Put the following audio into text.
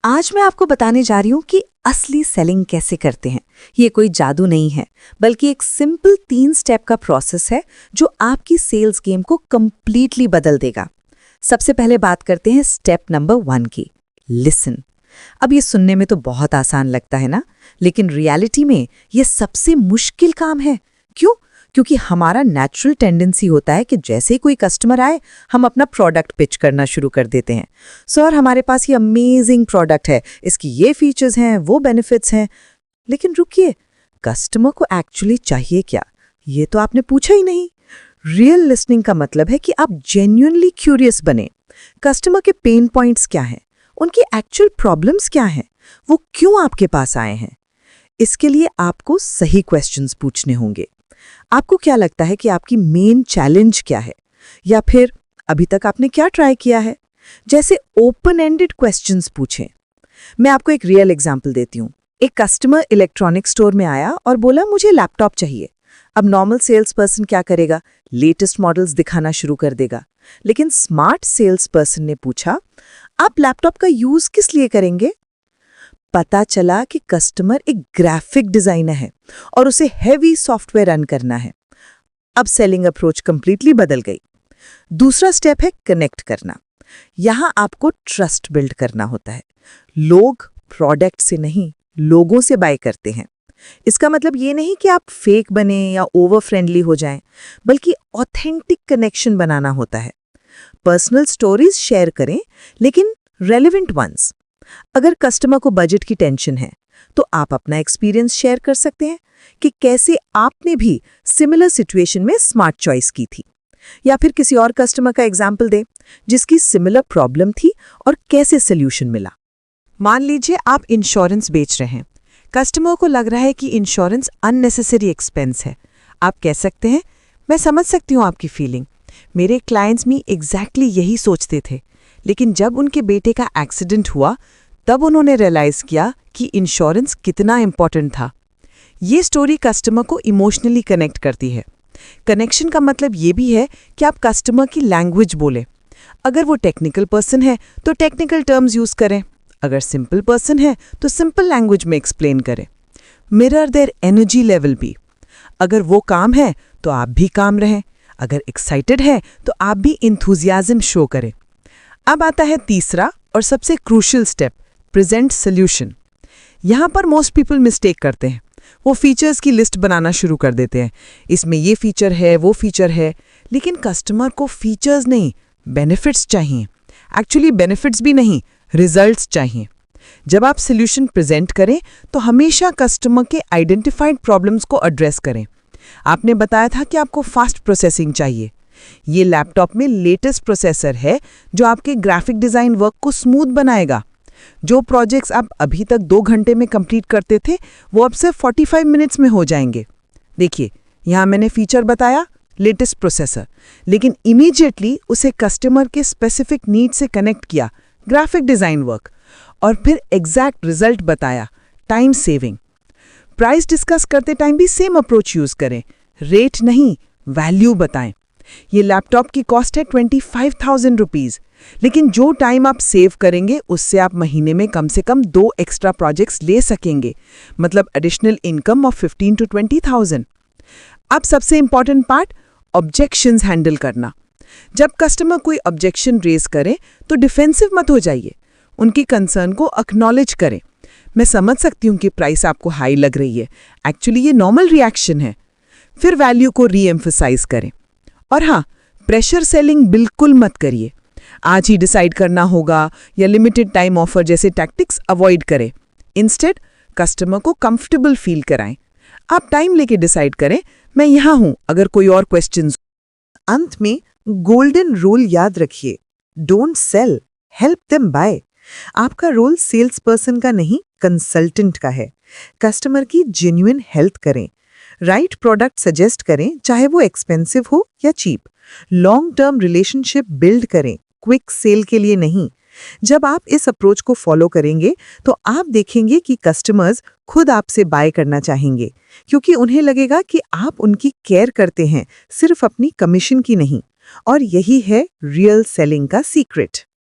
आज मैं आपको बताने जा रही हूँ कि असली सेलिंग कैसे करते हैं। ये कोई जादू नहीं है, बल्कि एक सिंपल 3 स्टेप का प्रोसेस है जो आपकी सेल्स गेम को कंप्लीटली बदल देगा। सबसे पहले बात करते हैं स्टेप नंबर 1 की, लिसन। अब ये सुनने में तो बहुत आसान लगता है ना, लेकिन रियलिटी में ये सबसे मुश्किल काम है। क्यों? क्योंकि हमारा नेचुरल टेंडेंसी होता है कि जैसे ही कोई कस्टमर आए हम अपना प्रोडक्ट पिच करना शुरू कर देते हैं। सर, हमारे पास ये अमेजिंग प्रोडक्ट है, इसकी ये फीचर्स हैं, वो बेनिफिट्स हैं। लेकिन रुकिए, कस्टमर को एक्चुअली चाहिए क्या, ये तो आपने पूछा ही नहीं। रियल लिसनिंग का मतलब है कि आप जेन्युइनली क्यूरियस बने। कस्टमर के पेन पॉइंट्स क्या हैं, उनकी एक्चुअल प्रॉब्लम्स क्या हैं, वो क्यों आपके पास आए हैं। इसके लिए आपको सही क्वेश्चंस पूछने होंगे। आपको क्या लगता है कि आपकी मेन चैलेंज क्या है, या फिर अभी तक आपने क्या ट्राई किया है। जैसे ओपन एंडेड क्वेश्चंस पूछें। मैं आपको एक रियल एग्जांपल देती हूँ। एक कस्टमर इलेक्ट्रॉनिक स्टोर में आया और बोला मुझे लैपटॉप चाहिए। अब नॉर्मल सेल्स पर्सन क्या करेगा, लेटेस्ट मॉडल्स दिखाना शुरू कर देगा। लेकिन स्मार्ट सेल्स पर्सन ने पूछा, आप लैपटॉप का यूज किस लिए करेंगे। पता चला कि कस्टमर एक ग्राफिक डिजाइनर है और उसे हेवी सॉफ्टवेयर रन करना है। अब सेलिंग अप्रोच कंप्लीटली बदल गई। दूसरा स्टेप है कनेक्ट करना। यहां आपको ट्रस्ट बिल्ड करना होता है। लोग प्रोडक्ट से नहीं, लोगों से बाय करते हैं। इसका मतलब ये नहीं कि आप फेक बने या ओवर फ्रेंडली हो जाएं, बल्कि ऑथेंटिक कनेक्शन बनाना होता है। पर्सनल स्टोरीज शेयर करें, लेकिन रेलेवेंट वंस। अगर कस्टमर को बजट की टेंशन है, तो आप अपना एक्सपीरियंस शेयर कर सकते हैं कि कैसे आपने भी सिमिलर सिचुएशन में स्मार्ट चॉइस की थी। या फिर किसी और कस्टमर का एग्जाम्पल दें जिसकी सिमिलर प्रॉब्लम थी और कैसे सोल्यूशन मिला। मान लीजिए आप इंश्योरेंस बेच रहे हैं। कस्टमर को लग रहा है कि इंश्योरेंस अननेसेसरी एक्सपेंस है। आप कह सकते हैं, मैं समझ सकती हूँ आपकी फीलिंग। मेरे क्लाइंट्स भी एग्जैक्टली यही सोचते थे, लेकिन जब उनके बेटे का एक्सीडेंट हुआ तब उन्होंने रियलाइज किया कि इंश्योरेंस कितना इंपॉर्टेंट था। ये स्टोरी कस्टमर को इमोशनली कनेक्ट करती है। कनेक्शन का मतलब ये भी है कि आप कस्टमर की लैंग्वेज बोलें। अगर वो टेक्निकल पर्सन है तो टेक्निकल टर्म्स यूज करें, अगर सिंपल पर्सन है तो सिंपल लैंग्वेज में एक्सप्लेन करें। मिरर देयर एनर्जी लेवल भी। अगर वो काम है तो आप भी काम रहें, अगर एक्साइटेड है तो आप भी इंथुजियाज्म शो करें। अब आता है तीसरा और सबसे क्रूशियल स्टेप, प्रेजेंट सोल्यूशन। यहाँ पर मोस्ट पीपल मिस्टेक करते हैं। वो फीचर्स की लिस्ट बनाना शुरू कर देते हैं, इसमें ये फीचर है, वो फीचर है। लेकिन कस्टमर को फीचर्स नहीं, बेनिफिट्स चाहिए। एक्चुअली बेनिफिट्स भी नहीं, रिजल्ट्स चाहिए। जब आप सोल्यूशन प्रेजेंट करें तो हमेशा कस्टमर के आइडेंटिफाइड प्रॉब्लम्स को एड्रेस करें। आपने बताया था कि आपको फास्ट प्रोसेसिंग चाहिए। ये लैपटॉप में लेटेस्ट प्रोसेसर है जो आपके ग्राफिक डिज़ाइन वर्क को स्मूथ बनाएगा। जो प्रोजेक्ट्स आप अभी तक 2 घंटे में कंप्लीट करते थे, वो अब सिर्फ 45 मिनट्स में हो जाएंगे। देखिए, यहाँ मैंने फीचर बताया, लेटेस्ट प्रोसेसर, लेकिन इमीडिएटली उसे कस्टमर के स्पेसिफिक नीड से कनेक्ट किया, ग्राफिक डिज़ाइन वर्क, और फिर एग्जैक्ट रिजल्ट बताया, टाइम सेविंग। प्राइस डिस्कस करते टाइम भी सेम अप्रोच यूज करें, रेट नहीं, वैल्यू बताएं। ये लैपटॉप की कॉस्ट है 25,000 रुपीज़, लेकिन जो टाइम आप सेव करेंगे उससे आप महीने में कम से कम 2 एक्स्ट्रा प्रोजेक्ट्स ले सकेंगे, मतलब एडिशनल इनकम ऑफ 15 to 20,000। अब सबसे इंपॉर्टेंट पार्ट, ऑब्जेक्शंस हैंडल करना। जब कस्टमर कोई ऑब्जेक्शन रेज करे तो डिफेंसिव मत हो जाइए, उनकी कंसर्न को एक्नॉलेज करें। मैं समझ सकती हूँ कि प्राइस आपको हाई लग रही है, एक्चुअली ये नॉर्मल रिएक्शन है। फिर वैल्यू को रीएम्फसाइज करें। और हाँ, प्रेशर सेलिंग बिल्कुल मत करिए। आज ही डिसाइड करना होगा या लिमिटेड टाइम ऑफर जैसे टैक्टिक्स अवॉइड करें। इंस्टेड कस्टमर को कंफर्टेबल फील कराएं। आप टाइम लेके डिसाइड करें, मैं यहाँ हूँ अगर कोई और क्वेश्चंस। अंत में गोल्डन रूल याद रखिए, don't sell, help them buy. आपका रोल सेल्स पर्सन का नहीं, कंसल्टेंट का है। कस्टमर की जेन्युइन हेल्प करें, राइट प्रोडक्ट सजेस्ट करें, चाहे वो एक्सपेंसिव हो या cheap. Long term relationship build करें, क्विक सेल के लिए नहीं। जब आप इस अप्रोच को फॉलो करेंगे तो आप देखेंगे कि कस्टमर्स खुद आपसे बाय करना चाहेंगे, क्योंकि उन्हें लगेगा कि आप उनकी केयर करते हैं, सिर्फ अपनी कमीशन की नहीं। और यही है रियल सेलिंग का सीक्रेट।